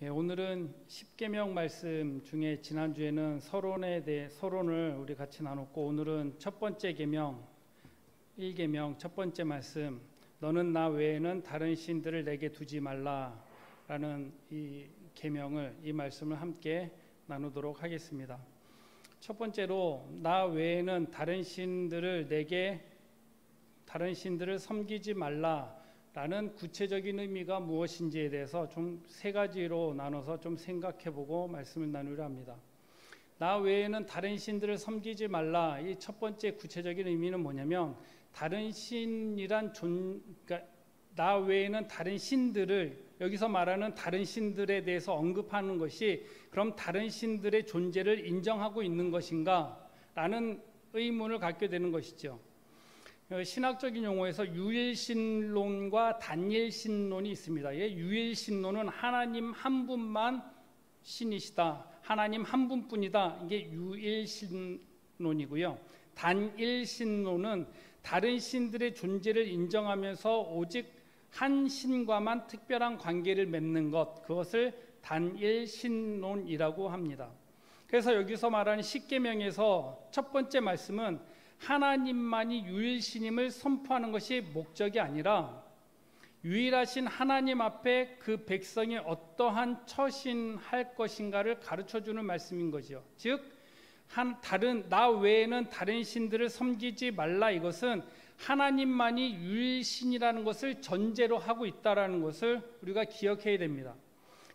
오늘은 십계명 말씀 중에 지난주에는 서론에 대해 서론을 우리 같이 나눴고, 오늘은 첫 번째 계명 1계명 첫 번째 말씀, 너는 나 외에는 다른 신들을 내게 두지 말라라는 이 계명을, 이 말씀을 함께 나누도록 하겠습니다. 첫 번째로, 나 외에는 다른 신들을 섬기지 말라라는 구체적인 의미가 무엇인지에 대해서 좀 세 가지로 나눠서 좀 생각해보고 말씀을 나누려 합니다. 나 외에는 다른 신들을 섬기지 말라, 이 첫 번째 구체적인 의미는 뭐냐면, 다른 신이란 그러니까 나 외에는 다른 신들을, 여기서 말하는 다른 신들에 대해서 언급하는 것이 그럼 다른 신들의 존재를 인정하고 있는 것인가 라는 의문을 갖게 되는 것이죠. 신학적인 용어에서 유일신론과 단일신론이 있습니다. 유일신론은 하나님 한 분만 신이시다, 하나님 한 분뿐이다, 이게 유일신론이고요. 단일신론은 다른 신들의 존재를 인정하면서 오직 한 신과만 특별한 관계를 맺는 것, 그것을 단일신론이라고 합니다. 그래서 여기서 말하는 십계명에서 첫 번째 말씀은 하나님만이 유일신임을 선포하는 것이 목적이 아니라 유일하신 하나님 앞에 그 백성이 어떠한 처신할 것인가를 가르쳐주는 말씀인 거죠. 즉 나 외에는 다른 신들을 섬기지 말라, 이것은 하나님만이 유일신이라는 것을 전제로 하고 있다는 것을 우리가 기억해야 됩니다.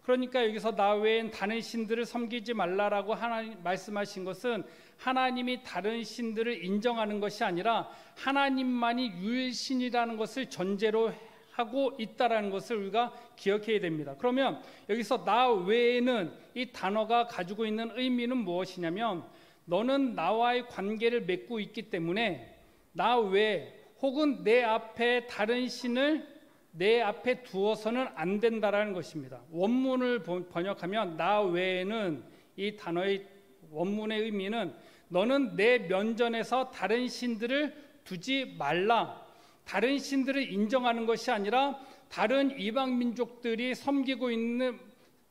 그러니까 여기서 나 외엔 다른 신들을 섬기지 말라라고 하나님 말씀하신 것은 하나님이 다른 신들을 인정하는 것이 아니라 하나님만이 유일신이라는 것을 전제로 하고 있다는 것을 우리가 기억해야 됩니다. 그러면 여기서 나 외에는 이 단어가 가지고 있는 의미는 무엇이냐면, 너는 나와의 관계를 맺고 있기 때문에 나 외에 혹은 내 앞에 다른 신을 내 앞에 두어서는 안 된다라는 것입니다. 원문을 번역하면 나 외에는, 이 단어의 원문의 의미는 너는 내 면전에서 다른 신들을 두지 말라, 다른 신들을 인정하는 것이 아니라 다른 이방 민족들이 섬기고 있는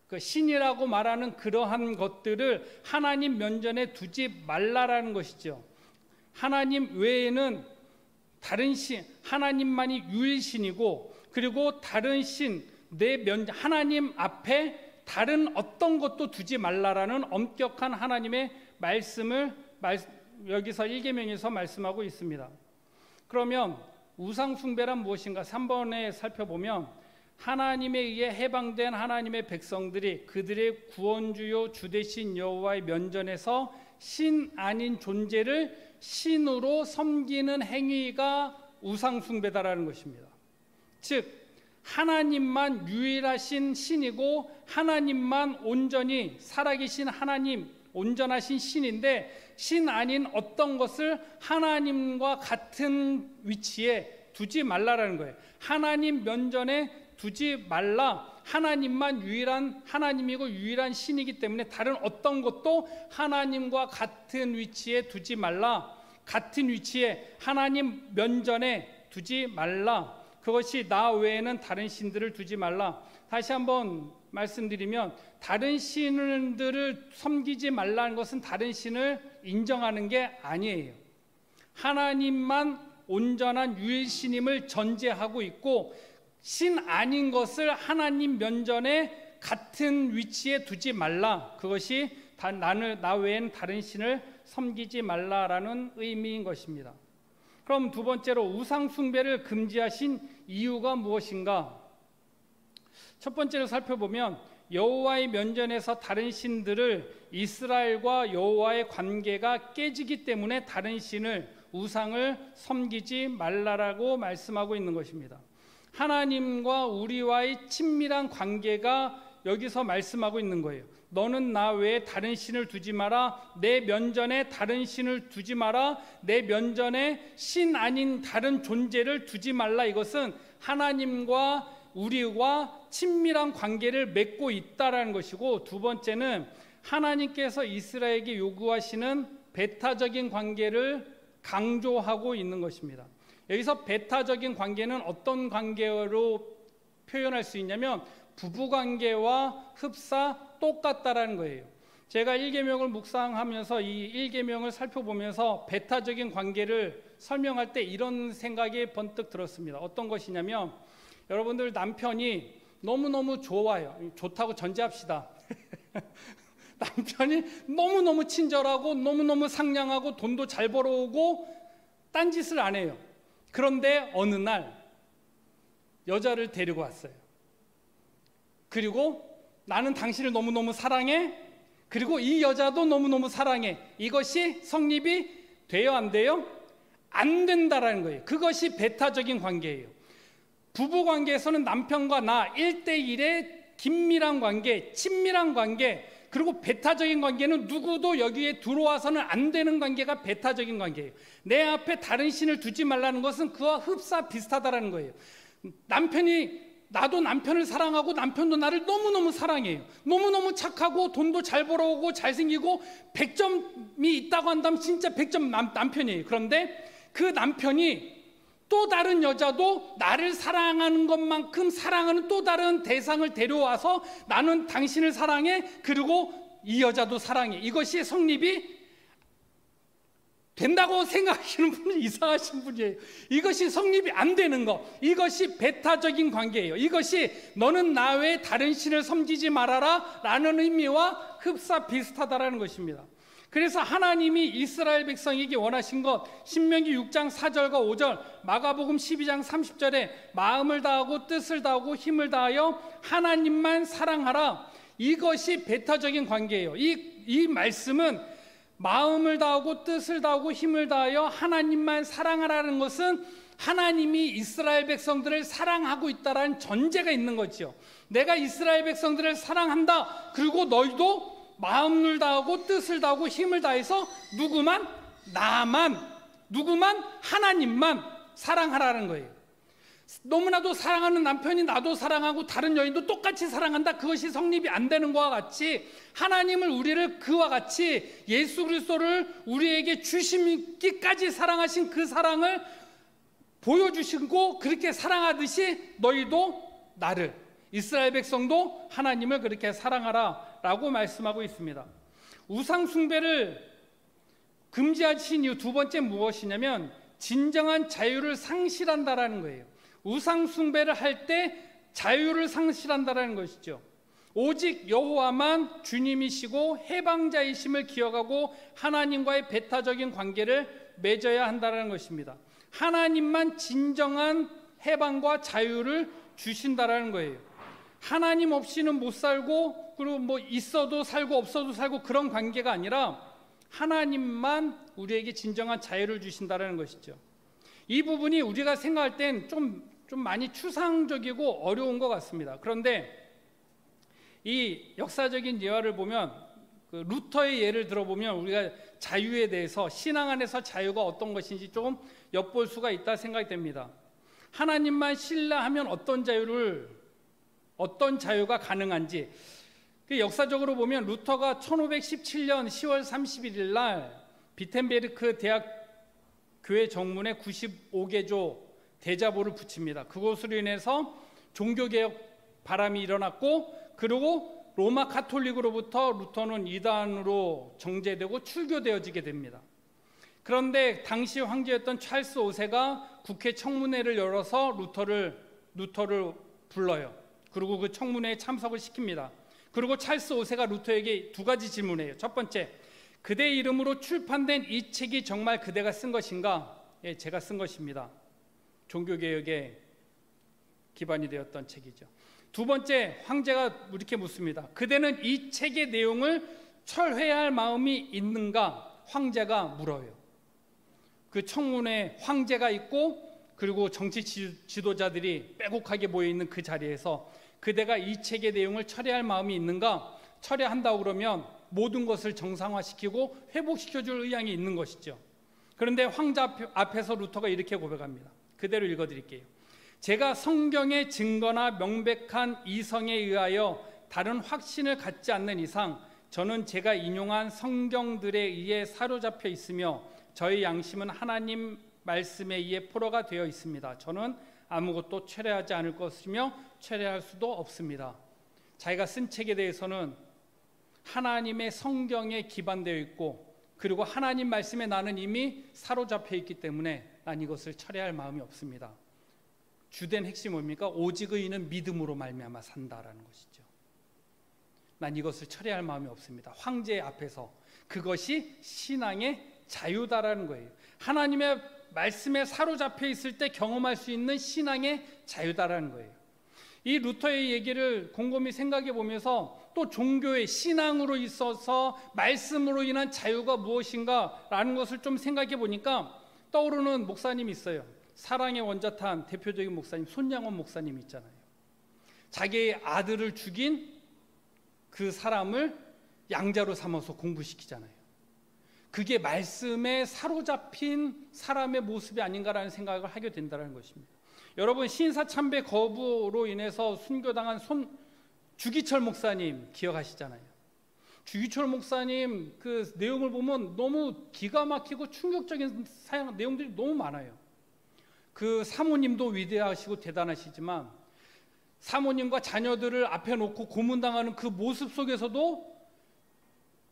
그 신이라고 말하는 그러한 것들을 하나님 면전에 두지 말라라는 것이죠. 하나님 외에는 다른 신, 하나님만이 유일신이고, 그리고 다른 신, 하나님 앞에 다른 어떤 것도 두지 말라라는 엄격한 하나님의 말씀을 여기서 1계명에서 말씀하고 있습니다. 그러면 우상 숭배란 무엇인가? 3번에 살펴보면 하나님에 의해 해방된 하나님의 백성들이 그들의 구원주요 주되신 여호와의 면전에서 신 아닌 존재를 신으로 섬기는 행위가 우상 숭배다라는 것입니다. 즉 하나님만 유일하신 신이고 하나님만 온전히 살아계신 하나님, 온전하신 신인데 신 아닌 어떤 것을 하나님과 같은 위치에 두지 말라라는 거예요. 하나님 면전에 두지 말라. 하나님만 유일한 하나님이고 유일한 신이기 때문에 다른 어떤 것도 하나님과 같은 위치에 두지 말라. 같은 위치에 하나님 면전에 두지 말라. 그것이 나 외에는 다른 신들을 두지 말라. 다시 한번 말씀드리면, 다른 신들을 섬기지 말라는 것은 다른 신을 인정하는 게 아니에요. 하나님만 온전한 유일신임을 전제하고 있고, 신 아닌 것을 하나님 면전에 같은 위치에 두지 말라. 그것이 나 외엔 다른 신을 섬기지 말라라는 의미인 것입니다. 그럼 두 번째로, 우상 숭배를 금지하신 이유가 무엇인가? 첫 번째로 살펴보면 여호와의 면전에서 다른 신들을, 이스라엘과 여호와의 관계가 깨지기 때문에 다른 신을, 우상을 섬기지 말라라고 말씀하고 있는 것입니다. 하나님과 우리와의 친밀한 관계가 여기서 말씀하고 있는 거예요. 너는 나 외에 다른 신을 두지 마라. 내 면전에 다른 신을 두지 마라. 내 면전에 신 아닌 다른 존재를 두지 말라. 이것은 하나님과 우리와 친밀한 관계를 맺고 있다라는 것이고, 두 번째는 하나님께서 이스라엘에게 요구하시는 배타적인 관계를 강조하고 있는 것입니다. 여기서 배타적인 관계는 어떤 관계로 표현할 수 있냐면 부부관계와 흡사 똑같다라는 거예요. 제가 1계명을 묵상하면서 이 1계명을 살펴보면서 배타적인 관계를 설명할 때 이런 생각이 번뜩 들었습니다. 어떤 것이냐면, 여러분들 남편이 너무너무 좋아요. 좋다고 전제합시다. 남편이 너무너무 친절하고 너무너무 상냥하고 돈도 잘 벌어오고 딴짓을 안 해요. 그런데 어느 날 여자를 데리고 왔어요. 그리고 나는 당신을 너무너무 사랑해. 그리고 이 여자도 너무너무 사랑해. 이것이 성립이 돼요, 안 돼요? 안 된다라는 거예요. 그것이 배타적인 관계예요. 부부 관계에서는 남편과 나 1대1의 긴밀한 관계, 친밀한 관계, 그리고 배타적인 관계는 누구도 여기에 들어와서는 안 되는 관계가 배타적인 관계예요. 내 앞에 다른 신을 두지 말라는 것은 그와 흡사 비슷하다라는 거예요. 나도 남편을 사랑하고 남편도 나를 너무너무 사랑해요. 너무너무 착하고 돈도 잘 벌어오고 잘생기고 100점이 있다고 한다면 진짜 100점 남편이에요. 그런데 그 남편이 또 다른 여자도 나를 사랑하는 것만큼 사랑하는 또 다른 대상을 데려와서 나는 당신을 사랑해. 그리고 이 여자도 사랑해. 이것이 성립이 된다고 생각하시는 분은 이상하신 분이에요. 이것이 성립이 안 되는 것, 이것이 배타적인 관계예요. 이것이 너는 나 외에 다른 신을 섬기지 말아라 라는 의미와 흡사 비슷하다라는 것입니다. 그래서 하나님이 이스라엘 백성에게 원하신 것, 신명기 6장 4절과 5절, 마가복음 12장 30절에 마음을 다하고 뜻을 다하고 힘을 다하여 하나님만 사랑하라. 이것이 배타적인 관계예요. 이 말씀은 마음을 다하고 뜻을 다하고 힘을 다하여 하나님만 사랑하라는 것은 하나님이 이스라엘 백성들을 사랑하고 있다라는 전제가 있는 거죠. 내가 이스라엘 백성들을 사랑한다. 그리고 너희도 마음을 다하고 뜻을 다하고 힘을 다해서 누구만 하나님만 사랑하라는 거예요. 너무나도 사랑하는 남편이 나도 사랑하고 다른 여인도 똑같이 사랑한다. 그것이 성립이 안 되는 것과 같이 하나님을 우리를 그와 같이 예수 그리스도를 우리에게 주시기까지 사랑하신 그 사랑을 보여주시고 그렇게 사랑하듯이 너희도 나를, 이스라엘 백성도 하나님을 그렇게 사랑하라 라고 말씀하고 있습니다. 우상 숭배를 금지하신 이유 두 번째 무엇이냐면 진정한 자유를 상실한다라는 거예요. 우상 숭배를 할 때 자유를 상실한다라는 것이죠. 오직 여호와만 주님이시고 해방자이심을 기억하고 하나님과의 배타적인 관계를 맺어야 한다는 것입니다. 하나님만 진정한 해방과 자유를 주신다라는 거예요. 하나님 없이는 못 살고 그리고 뭐 있어도 살고 없어도 살고 그런 관계가 아니라 하나님만 우리에게 진정한 자유를 주신다라는 것이죠. 이 부분이 우리가 생각할 땐 좀 많이 추상적이고 어려운 것 같습니다. 그런데 이 역사적인 예화를 보면 그 루터의 예를 들어보면 우리가 자유에 대해서 신앙 안에서 자유가 어떤 것인지 조금 엿볼 수가 있다 생각이 됩니다. 하나님만 신뢰하면 어떤 자유가 가능한지 역사적으로 보면 루터가 1517년 10월 31일 날 비텐베르크 대학 교회 정문에 95개조 대자보를 붙입니다. 그것으로 인해서 종교개혁 바람이 일어났고 그리고 로마 가톨릭으로부터 루터는 이단으로 정죄되고 출교되어지게 됩니다. 그런데 당시 황제였던 찰스 5세가 국회 청문회를 열어서 루터를 불러요. 그리고 그 청문회에 참석을 시킵니다. 그리고 찰스 5세가 루터에게 두 가지 질문해요. 첫 번째, 그대 이름으로 출판된 이 책이 정말 그대가 쓴 것인가? 예, 제가 쓴 것입니다. 종교개혁의 기반이 되었던 책이죠. 두 번째, 황제가 이렇게 묻습니다. 그대는 이 책의 내용을 철회해야 할 마음이 있는가? 황제가 물어요. 그 청문회 황제가 있고 그리고 정치 지도자들이 빼곡하게 모여있는 그 자리에서 그대가 이 책의 내용을 철회할 마음이 있는가? 철회한다고 그러면 모든 것을 정상화시키고 회복시켜줄 의향이 있는 것이죠. 그런데 황자 앞에서 루터가 이렇게 고백합니다. 그대로 읽어드릴게요. 제가 성경의 증거나 명백한 이성에 의하여 다른 확신을 갖지 않는 이상 저는 제가 인용한 성경들에 의해 사로잡혀 있으며 저희 양심은 하나님 말씀에 의해 포로가 되어 있습니다. 저는 아무것도 철회하지 않을 것이며 철회할 수도 없습니다. 자기가 쓴 책에 대해서는 하나님의 성경에 기반되어 있고, 그리고 하나님 말씀에 나는 이미 사로잡혀 있기 때문에 난 이것을 철회할 마음이 없습니다. 주된 핵심이 뭡니까? 오직 의인은 믿음으로 말미암아 산다라는 것이죠. 난 이것을 철회할 마음이 없습니다. 황제 앞에서. 그것이 신앙의 자유다라는 거예요. 하나님의 말씀에 사로잡혀 있을 때 경험할 수 있는 신앙의 자유다라는 거예요. 이 루터의 얘기를 곰곰이 생각해 보면서 또 종교의 신앙으로 있어서 말씀으로 인한 자유가 무엇인가 라는 것을 좀 생각해 보니까 떠오르는 목사님이 있어요. 사랑의 원자탄 대표적인 목사님 손양원 목사님 있잖아요. 자기의 아들을 죽인 그 사람을 양자로 삼아서 공부시키잖아요. 그게 말씀에 사로잡힌 사람의 모습이 아닌가라는 생각을 하게 된다는 것입니다. 여러분, 신사참배 거부로 인해서 순교당한 주기철 목사님 기억하시잖아요. 주기철 목사님 그 내용을 보면 너무 기가 막히고 충격적인 내용들이 너무 많아요. 그 사모님도 위대하시고 대단하시지만 사모님과 자녀들을 앞에 놓고 고문당하는 그 모습 속에서도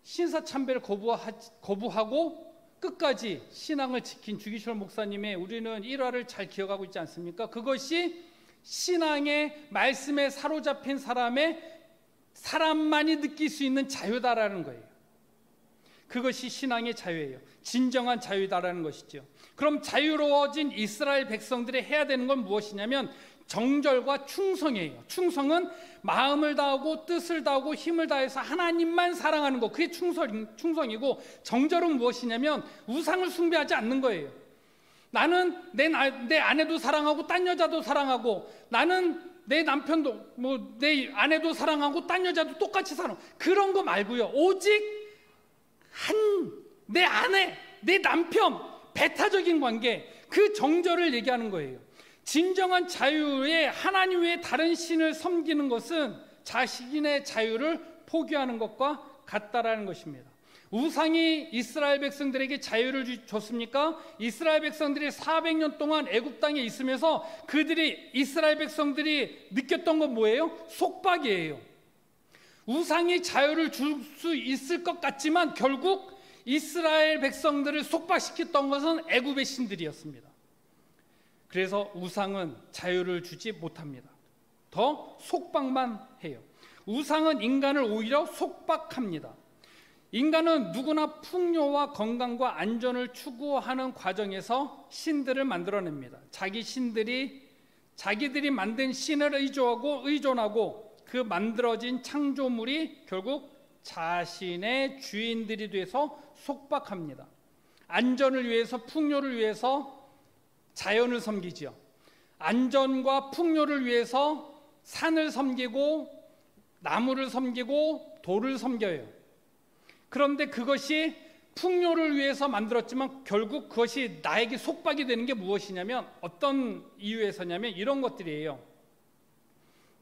신사참배를 거부하고 끝까지 신앙을 지킨 주기철 목사님의 우리는 일화를 잘 기억하고 있지 않습니까? 그것이 신앙의 말씀에 사로잡힌 사람만이 느낄 수 있는 자유다라는 거예요. 그것이 신앙의 자유예요. 진정한 자유다라는 것이죠. 그럼 자유로워진 이스라엘 백성들이 해야 되는 건 무엇이냐면 정절과 충성이에요. 충성은 마음을 다하고 뜻을 다하고 힘을 다해서 하나님만 사랑하는 것, 그게 충성이고, 정절은 무엇이냐면 우상을 숭배하지 않는 거예요. 나는 내 아내도 사랑하고 딴 여자도 사랑하고, 나는 내 남편도 내 아내도 사랑하고 딴 여자도 똑같이 사랑하고, 그런 거 말고요. 오직 내 아내, 내 남편, 배타적인 관계, 그 정절을 얘기하는 거예요. 진정한 자유에 하나님 외에 다른 신을 섬기는 것은 자신의 자유를 포기하는 것과 같다라는 것입니다. 우상이 이스라엘 백성들에게 자유를 줬습니까? 이스라엘 백성들이 400년 동안 애굽 땅에 있으면서 이스라엘 백성들이 느꼈던 건 뭐예요? 속박이에요. 우상이 자유를 줄 수 있을 것 같지만 결국 이스라엘 백성들을 속박시켰던 것은 애굽의 신들이었습니다. 그래서 우상은 자유를 주지 못합니다. 더 속박만 해요. 우상은 인간을 오히려 속박합니다. 인간은 누구나 풍요와 건강과 안전을 추구하는 과정에서 신들을 만들어냅니다. 자기들이 만든 신을 의존하고 그 만들어진 창조물이 결국 자신의 주인들이 돼서 속박합니다. 안전을 위해서, 풍요를 위해서 자연을 섬기지요. 안전과 풍요를 위해서 산을 섬기고 나무를 섬기고 돌을 섬겨요. 그런데 그것이 풍요를 위해서 만들었지만 결국 그것이 나에게 속박이 되는 게 무엇이냐면, 어떤 이유에서냐면 이런 것들이에요.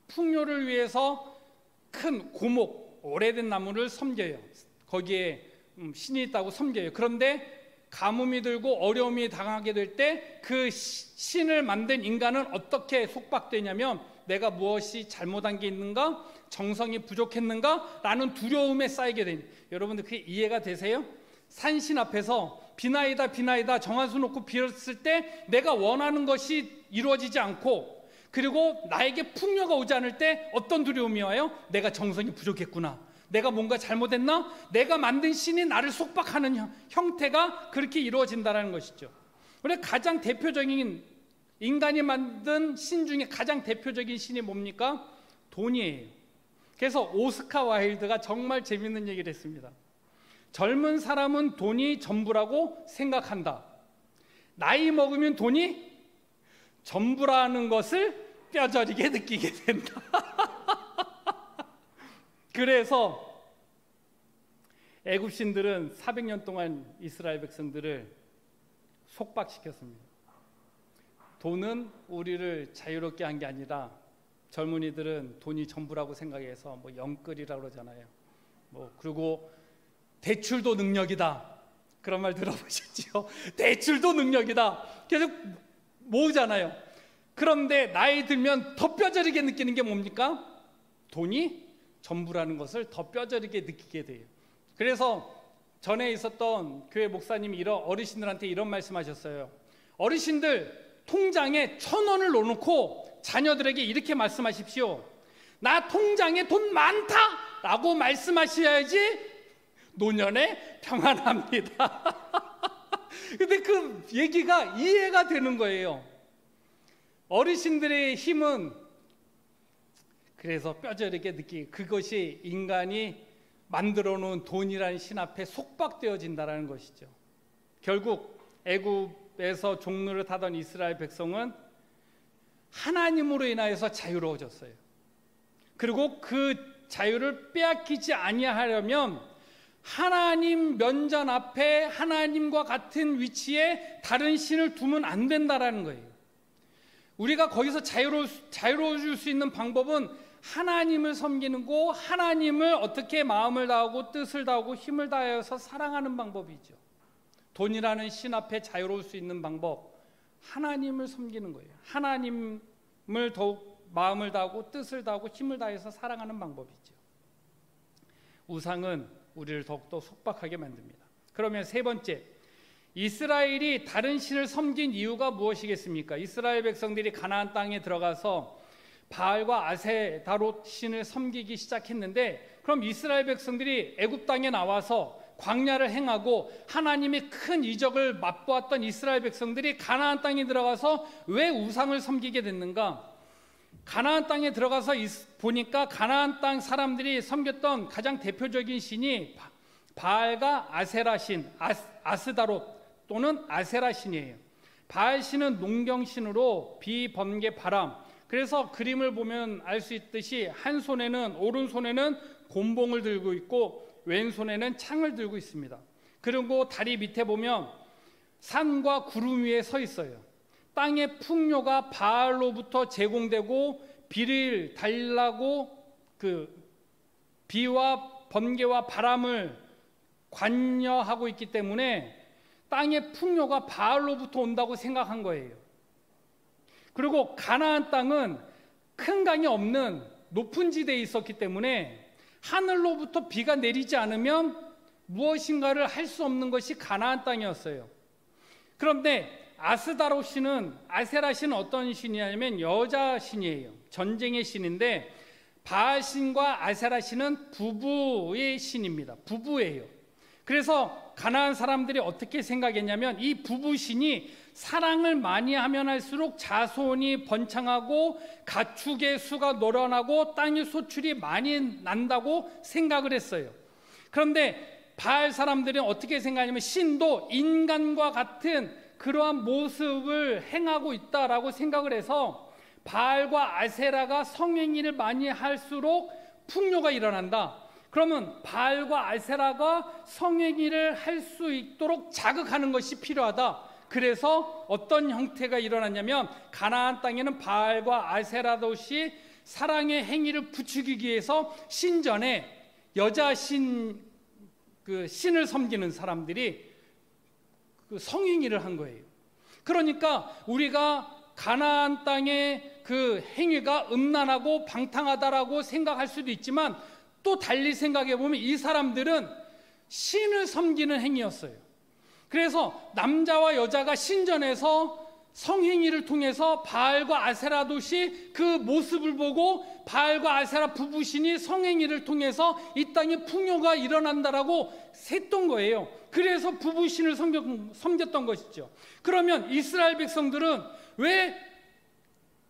풍요를 위해서 큰 고목, 오래된 나무를 섬겨요. 거기에 신이 있다고 섬겨요. 그런데 가뭄이 들고 어려움이 당하게 될 때 그 신을 만든 인간은 어떻게 속박되냐면, 내가 무엇이 잘못한 게 있는가? 정성이 부족했는가? 라는 두려움에 쌓이게 됩니다. 여러분들 그게 이해가 되세요? 산신 앞에서 비나이다 정한수 놓고 빌었을 때 내가 원하는 것이 이루어지지 않고, 그리고 나에게 풍요가 오지 않을 때 어떤 두려움이 와요? 내가 정성이 부족했구나, 내가 뭔가 잘못했나? 내가 만든 신이 나를 속박하는 형태가 그렇게 이루어진다는 것이죠. 우리 가장 대표적인, 인간이 만든 신 중에 가장 대표적인 신이 뭡니까? 돈이에요. 그래서 오스카 와일드가 정말 재밌는 얘기를 했습니다. 젊은 사람은 돈이 전부라고 생각한다. 나이 먹으면 돈이 전부라는 것을 뼈저리게 느끼게 된다. 그래서 애굽 신들은 400년 동안 이스라엘 백성들을 속박시켰습니다. 돈은 우리를 자유롭게 한 게 아니라, 젊은이들은 돈이 전부라고 생각해서 영끌이라고 그러잖아요. 그리고 대출도 능력이다, 그런 말 들어보셨죠? 대출도 능력이다, 계속 모으잖아요. 그런데 나이 들면 더 뼈저리게 느끼는 게 뭡니까? 돈이 전부라는 것을 더 뼈저리게 느끼게 돼요. 그래서 전에 있었던 교회 목사님이 어르신들한테 이런 말씀하셨어요. 어르신들 통장에 1,000원을 넣어놓고 자녀들에게 이렇게 말씀하십시오. 나 통장에 돈 많다! 라고 말씀하셔야지 노년에 평안합니다. 근데 그 얘기가 이해가 되는 거예요. 어르신들의 힘은 그래서 뼈저리게 느끼고, 그것이 인간이 만들어 놓은 돈이라는 신 앞에 속박되어진다는 것이죠. 결국 애굽에서 종로를 타던 이스라엘 백성은 하나님으로 인하여서 자유로워졌어요. 그리고 그 자유를 빼앗기지 아니하려면 하나님 면전 앞에 하나님과 같은 위치에 다른 신을 두면 안 된다라는 거예요. 우리가 거기서 자유로워질 수 있는 방법은 하나님을 섬기는 거, 하나님을 어떻게 마음을 다하고 뜻을 다하고 힘을 다해서 사랑하는 방법이죠. 돈이라는 신 앞에 자유로울 수 있는 방법, 하나님을 섬기는 거예요. 하나님을 더욱 마음을 다하고 뜻을 다하고 힘을 다해서 사랑하는 방법이죠. 우상은 우리를 더욱더 속박하게 만듭니다. 그러면 세 번째, 이스라엘이 다른 신을 섬긴 이유가 무엇이겠습니까? 이스라엘 백성들이 가나안 땅에 들어가서 바알과 아세다롯 신을 섬기기 시작했는데, 그럼 이스라엘 백성들이 애굽 땅에 나와서 광야를 행하고 하나님의 큰 이적을 맛보았던 이스라엘 백성들이 가나안 땅에 들어가서 왜 우상을 섬기게 됐는가? 가나안 땅에 들어가서 보니까 가나안 땅 사람들이 섬겼던 가장 대표적인 신이 바알과 아세라 신, 아스다롯 또는 아세라 신이에요. 바알 신은 농경신으로 비, 번개, 바람, 그래서 그림을 보면 알 수 있듯이 오른손에는 곤봉을 들고 있고 왼손에는 창을 들고 있습니다. 그리고 다리 밑에 보면 산과 구름 위에 서 있어요. 땅의 풍요가 바알로부터 제공되고 비를 달라고 비와 번개와 바람을 관여하고 있기 때문에 땅의 풍요가 바알로부터 온다고 생각한 거예요. 그리고 가나안 땅은 큰 강이 없는 높은 지대에 있었기 때문에 하늘로부터 비가 내리지 않으면 무엇인가를 할 수 없는 것이 가나안 땅이었어요. 그런데 아스다롯 신은, 아세라 신은 어떤 신이냐면 여자 신이에요. 전쟁의 신인데 바알 신과 아세라 신은 부부의 신입니다. 부부예요. 그래서 가나안 사람들이 어떻게 생각했냐면 이 부부 신이 사랑을 많이 하면 할수록 자손이 번창하고 가축의 수가 늘어나고 땅의 소출이 많이 난다고 생각을 했어요. 그런데 바알 사람들은 어떻게 생각하냐면 신도 인간과 같은 그러한 모습을 행하고 있다라고 생각을 해서 바알과 아세라가 성행위를 많이 할수록 풍요가 일어난다. 그러면 바알과 아세라가 성행위를 할 수 있도록 자극하는 것이 필요하다. 그래서 어떤 형태가 일어났냐면 가나안 땅에는 바알과 아세라롯이 사랑의 행위를 부추기기 위해서 신전에 여자 신을 섬기는 사람들이 성행위를 한 거예요. 그러니까 우리가 가나안 땅의 그 행위가 음란하고 방탕하다라고 생각할 수도 있지만 또 달리 생각해 보면 이 사람들은 신을 섬기는 행위였어요. 그래서 남자와 여자가 신전에서 성행위를 통해서 바알과 아세라롯이 그 모습을 보고 바알과 아세라 부부신이 성행위를 통해서 이 땅에 풍요가 일어난다라고 했던 거예요. 그래서 부부신을 섬겼던 것이죠. 그러면 이스라엘 백성들은 왜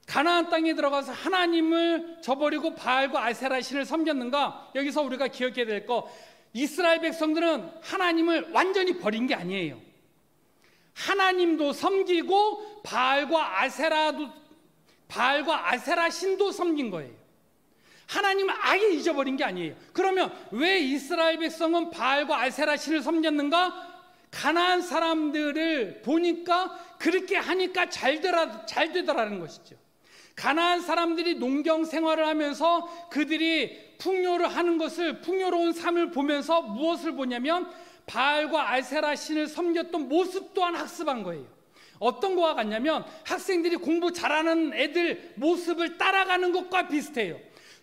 가나안 땅에 들어가서 하나님을 저버리고 바알과 아세라 신을 섬겼는가? 여기서 우리가 기억해야 될 거, 이스라엘 백성들은 하나님을 완전히 버린 게 아니에요. 하나님도 섬기고 바알과 아세라 신도 섬긴 거예요. 하나님을 아예 잊어버린 게 아니에요. 그러면 왜 이스라엘 백성은 바알과 아세라 신을 섬겼는가? 가나안 사람들을 보니까 그렇게 하니까 잘 되더라는 것이죠. 가나안 사람들이 농경 생활을 하면서 그들이 풍요로운 삶을 보면서 무엇을 보냐면 바알과 아세라 신을 섬겼던 모습 또한 학습한 거예요. 어떤 거와 같냐면 학생들이 공부 잘하는 애들 모습을 따라가는 것과 비슷해요.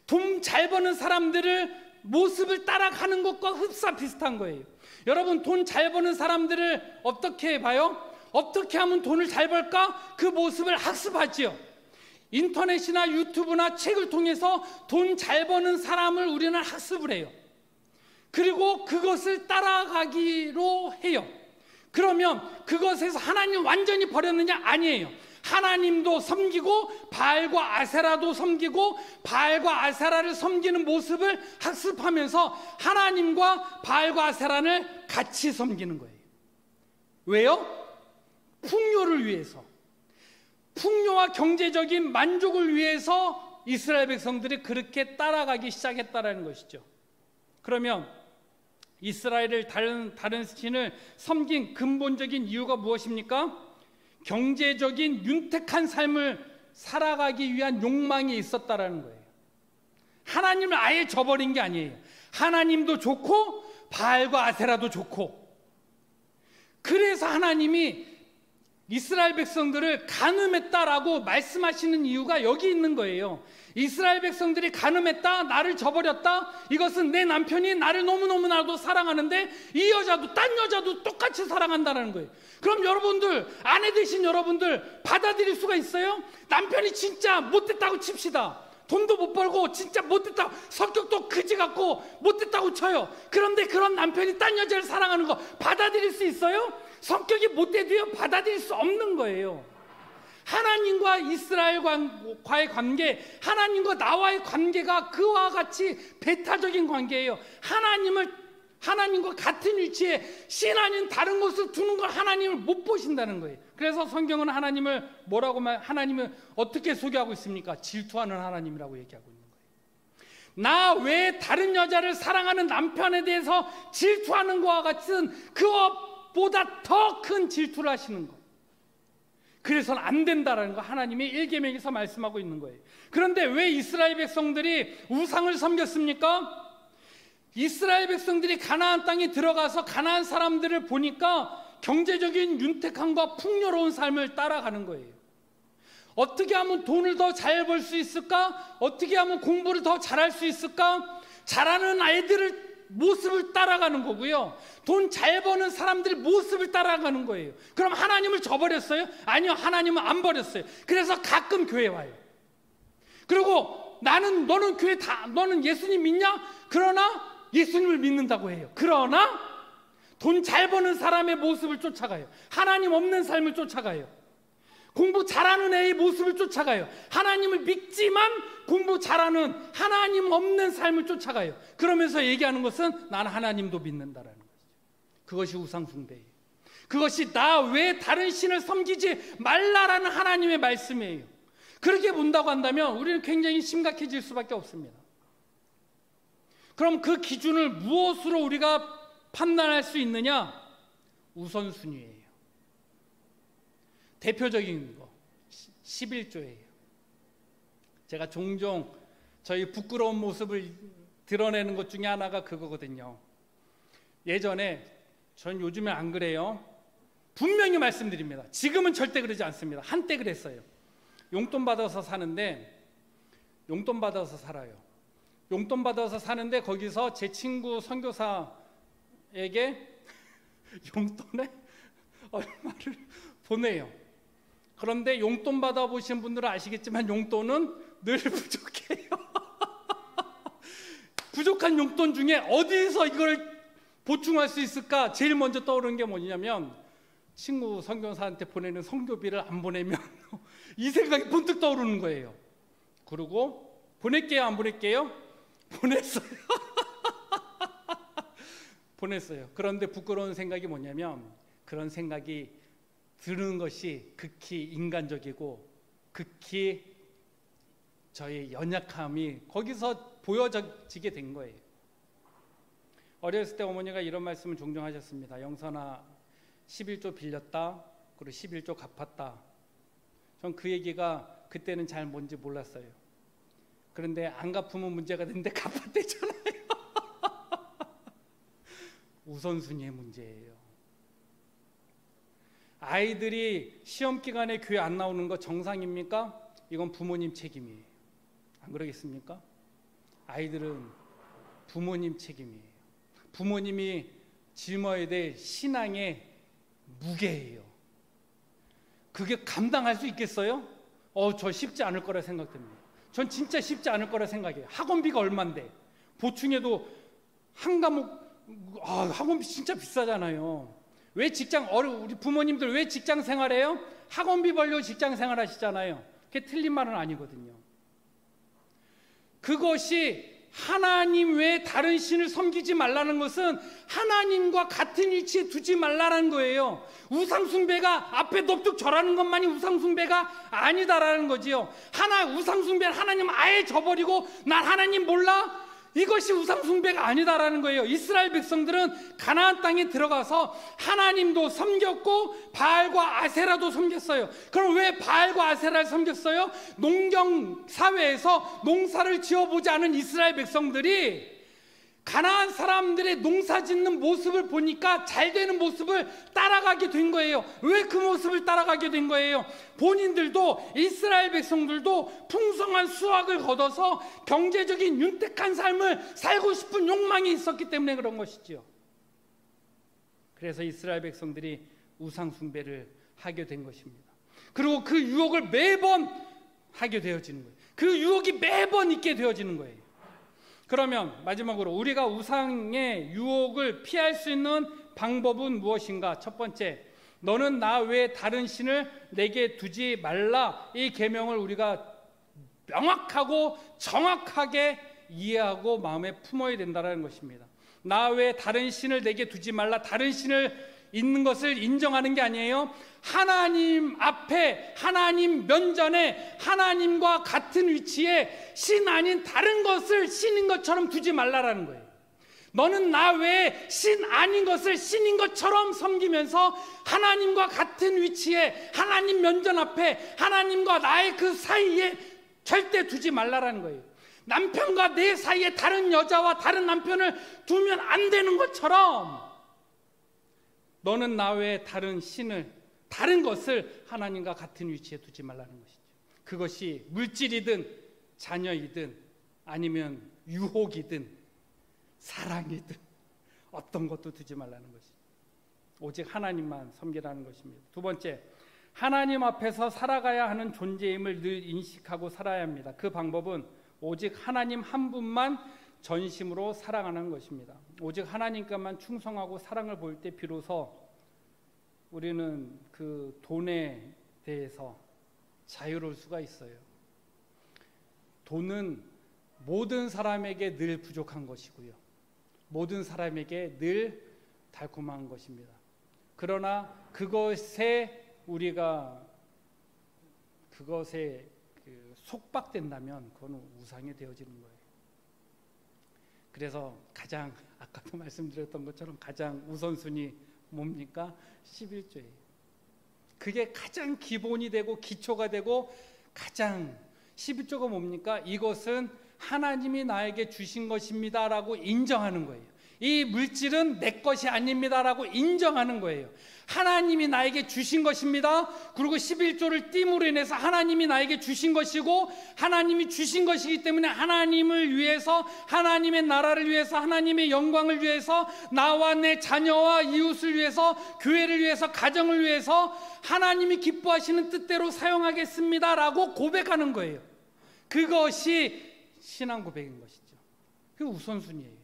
돈 잘 버는 사람들을 모습을 따라가는 것과 흡사 비슷한 거예요. 여러분, 돈 잘 버는 사람들을 어떻게 봐요? 어떻게 하면 돈을 잘 벌까? 그 모습을 학습하지요. 인터넷이나 유튜브나 책을 통해서 돈 잘 버는 사람을 우리는 학습을 해요. 그리고 그것을 따라가기로 해요. 그러면 그것에서 하나님 완전히 버렸느냐? 아니에요. 하나님도 섬기고 바알과 아세라도 섬기고 바알과 아세라를 섬기는 모습을 학습하면서 하나님과 바알과 아세라를 같이 섬기는 거예요. 왜요? 풍요를 위해서, 풍요와 경제적인 만족을 위해서 이스라엘 백성들이 그렇게 따라가기 시작했다는 것이죠. 그러면 이스라엘을 다른 신을 섬긴 근본적인 이유가 무엇입니까? 경제적인 윤택한 삶을 살아가기 위한 욕망이 있었다라는 거예요. 하나님을 아예 저버린 게 아니에요. 하나님도 좋고 바알과 아세라도 좋고, 그래서 하나님이 이스라엘 백성들을 간음했다라고 말씀하시는 이유가 여기 있는 거예요. 이스라엘 백성들이 간음했다, 나를 저버렸다, 이것은 내 남편이 나를 너무너무나도 사랑하는데 이 여자도 딴 여자도 똑같이 사랑한다는 거예요. 그럼 여러분들, 아내 되신 여러분들 받아들일 수가 있어요? 남편이 진짜 못됐다고 칩시다. 돈도 못 벌고 진짜 못됐다고, 성격도 그지 같고 못됐다고 쳐요. 그런데 그런 남편이 딴 여자를 사랑하는 거 받아들일 수 있어요? 성격이 못돼도요 받아들일 수 없는 거예요. 하나님과 이스라엘과의 관계, 하나님과 나와의 관계가 그와 같이 배타적인 관계예요. 하나님과 같은 위치에 신 아닌 다른 곳을 두는 걸 하나님을 못 보신다는 거예요. 그래서 성경은 하나님을 하나님을 어떻게 소개하고 있습니까? 질투하는 하나님이라고 얘기하고 있는 거예요. 나 외에 다른 여자를 사랑하는 남편에 대해서 질투하는 것과 같은, 그것보다 더 큰 질투를 하시는 것. 그래서는 안 된다라는 거 하나님이 1계명에서 말씀하고 있는 거예요. 그런데 왜 이스라엘 백성들이 우상을 섬겼습니까? 이스라엘 백성들이 가나안 땅에 들어가서 가나안 사람들을 보니까 경제적인 윤택함과 풍요로운 삶을 따라가는 거예요. 어떻게 하면 돈을 더 잘 벌 수 있을까? 어떻게 하면 공부를 더 잘할 수 있을까? 잘하는 아이들을 모습을 따라가는 거고요. 돈 잘 버는 사람들의 모습을 따라가는 거예요. 그럼 하나님을 저버렸어요? 아니요, 하나님은 안 버렸어요. 그래서 가끔 교회 와요. 그리고 너는 예수님 믿냐? 그러나 예수님을 믿는다고 해요. 그러나 돈 잘 버는 사람의 모습을 쫓아가요. 하나님 없는 삶을 쫓아가요. 공부 잘하는 애의 모습을 쫓아가요. 하나님을 믿지만 공부 잘하는 하나님 없는 삶을 쫓아가요. 그러면서 얘기하는 것은 나는 하나님도 믿는다라는 거죠. 그것이 우상숭배예요. 그것이 나 외에 다른 신을 섬기지 말라라는 하나님의 말씀이에요. 그렇게 본다고 한다면 우리는 굉장히 심각해질 수밖에 없습니다. 그럼 그 기준을 무엇으로 우리가 판단할 수 있느냐? 우선순위예요. 대표적인 거 11조예요. 제가 종종 저희 부끄러운 모습을 드러내는 것 중에 하나가 그거거든요. 예전에, 전 요즘에 안 그래요. 분명히 말씀드립니다. 지금은 절대 그러지 않습니다. 한때 그랬어요. 용돈 받아서 사는데, 용돈 받아서 살아요. 용돈 받아서 사는데 거기서 제 친구 선교사에게 용돈에 얼마를 보내요. 그런데 용돈 받아보신 분들은 아시겠지만 용돈은 늘 부족해요. 부족한 용돈 중에 어디서 이걸 보충할 수 있을까? 제일 먼저 떠오르는 게 뭐냐면 친구 선교사한테 보내는 선교비를 안 보내면 이 생각이 번뜩 떠오르는 거예요. 그리고 보낼게요, 안 보낼게요? 보냈어요. 보냈어요. 그런데 부끄러운 생각이 뭐냐면, 그런 생각이 드는 것이 극히 인간적이고 극히 저의 연약함이 거기서 보여지게 된 거예요. 어렸을 때 어머니가 이런 말씀을 종종 하셨습니다. 영선아, 11조 빌렸다, 그리고 11조 갚았다. 전 그 얘기가 그때는 잘 뭔지 몰랐어요. 그런데 안 갚으면 문제가 되는데 갚았대잖아요. 우선순위의 문제예요. 아이들이 시험 기간에 교회 안 나오는 거 정상입니까? 이건 부모님 책임이에요. 안 그러겠습니까? 아이들은 부모님 책임이에요. 부모님이 짊어야 될 신앙의 무게예요. 그게 감당할 수 있겠어요? 저 쉽지 않을 거라 생각됩니다. 전 진짜 쉽지 않을 거라 생각해요. 학원비가 얼만데, 보충해도 한 과목, 학원비 진짜 비싸잖아요. 왜 우리 부모님들 왜 직장 생활해요? 학원비 벌려고 직장 생활 하시잖아요. 그게 틀린 말은 아니거든요. 그것이 하나님 외에 다른 신을 섬기지 말라는 것은 하나님과 같은 위치에 두지 말라는 거예요. 우상숭배가 앞에 넙죽 절하는 것만이 우상숭배가 아니다라는 거지요. 우상숭배는 하나님 아예 저버리고 난 하나님 몰라? 이것이 우상숭배가 아니다라는 거예요. 이스라엘 백성들은 가나안 땅에 들어가서 하나님도 섬겼고 바알과 아세라도 섬겼어요. 그럼 왜 바알과 아세라를 섬겼어요? 농경 사회에서 농사를 지어보지 않은 이스라엘 백성들이 가나안 사람들의 농사 짓는 모습을 보니까 잘 되는 모습을 따라가게 된 거예요. 왜 그 모습을 따라가게 된 거예요? 본인들도, 이스라엘 백성들도 풍성한 수확을 거둬서 경제적인 윤택한 삶을 살고 싶은 욕망이 있었기 때문에 그런 것이죠. 그래서 이스라엘 백성들이 우상 숭배를 하게 된 것입니다. 그리고 그 유혹을 매번 하게 되어지는 거예요. 그 유혹이 매번 있게 되어지는 거예요. 그러면 마지막으로 우리가 우상의 유혹을 피할 수 있는 방법은 무엇인가? 첫 번째, 너는 나 외에 다른 신을 내게 두지 말라. 이 계명을 우리가 명확하고 정확하게 이해하고 마음에 품어야 된다는 것입니다. 나 외에 다른 신을 내게 두지 말라. 다른 신을 있는 것을 인정하는 게 아니에요. 하나님 앞에, 하나님 면전에 하나님과 같은 위치에 신 아닌 다른 것을 신인 것처럼 두지 말라라는 거예요. 너는 나 외에 신 아닌 것을 신인 것처럼 섬기면서 하나님과 같은 위치에, 하나님 면전 앞에 하나님과 나의 그 사이에 절대 두지 말라라는 거예요. 남편과 내 사이에 다른 여자와 다른 남편을 두면 안 되는 것처럼 너는 나 외에 다른 신을, 다른 것을 하나님과 같은 위치에 두지 말라는 것이죠. 그것이 물질이든 자녀이든 아니면 유혹이든 사랑이든 어떤 것도 두지 말라는 것이죠. 오직 하나님만 섬기라는 것입니다. 두 번째, 하나님 앞에서 살아가야 하는 존재임을 늘 인식하고 살아야 합니다. 그 방법은 오직 하나님 한 분만 전심으로 사랑하는 것입니다. 오직 하나님께만 충성하고 사랑을 보일 때 비로소 우리는 그 돈에 대해서 자유로울 수가 있어요. 돈은 모든 사람에게 늘 부족한 것이고요. 모든 사람에게 늘 달콤한 것입니다. 그러나 그것에 속박된다면 그건 우상이 되어지는 거예요. 그래서 가장 아까도 말씀드렸던 것처럼 가장 우선순위 뭡니까? 11조예요. 그게 가장 기본이 되고 기초가 되고 가장 11조가 뭡니까? 이것은 하나님이 나에게 주신 것입니다 라고 인정하는 거예요. 이 물질은 내 것이 아닙니다 라고 인정하는 거예요. 하나님이 나에게 주신 것입니다. 그리고 11조를 띠므로 인해서 하나님이 나에게 주신 것이고 하나님이 주신 것이기 때문에 하나님을 위해서, 하나님의 나라를 위해서, 하나님의 영광을 위해서, 나와 내 자녀와 이웃을 위해서, 교회를 위해서, 가정을 위해서 하나님이 기뻐하시는 뜻대로 사용하겠습니다 라고 고백하는 거예요. 그것이 신앙 고백인 것이죠. 그게 우선순위예요.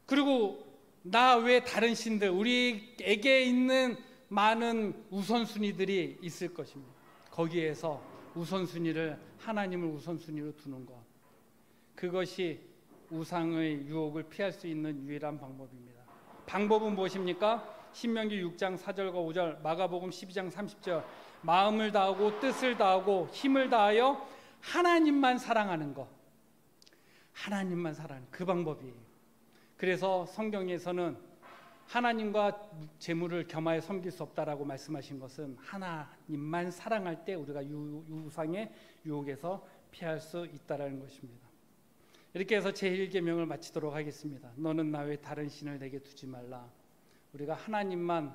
그리고 나 외에 다른 신들, 우리에게 있는 많은 우선순위들이 있을 것입니다. 거기에서 우선순위를, 하나님을 우선순위로 두는 것, 그것이 우상의 유혹을 피할 수 있는 유일한 방법입니다. 방법은 무엇입니까? 신명기 6장 4절과 5절, 마가복음 12장 30절, 마음을 다하고 뜻을 다하고 힘을 다하여 하나님만 사랑하는 것, 하나님만 사랑하는 그 방법이에요. 그래서 성경에서는 하나님과 재물을 겸하여 섬길 수 없다라고 말씀하신 것은 하나님만 사랑할 때 우리가 우상의 유혹에서 피할 수 있다라는 것입니다. 이렇게 해서 제1계명을 마치도록 하겠습니다. 너는 나 외에 다른 신을 내게 두지 말라. 우리가 하나님만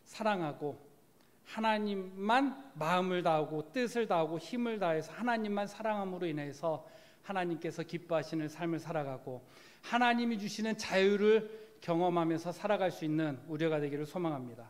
사랑하고 하나님만 마음을 다하고 뜻을 다하고 힘을 다해서 하나님만 사랑함으로 인해서 하나님께서 기뻐하시는 삶을 살아가고 하나님이 주시는 자유를 경험하면서 살아갈 수 있는 우리가 되기를 소망합니다.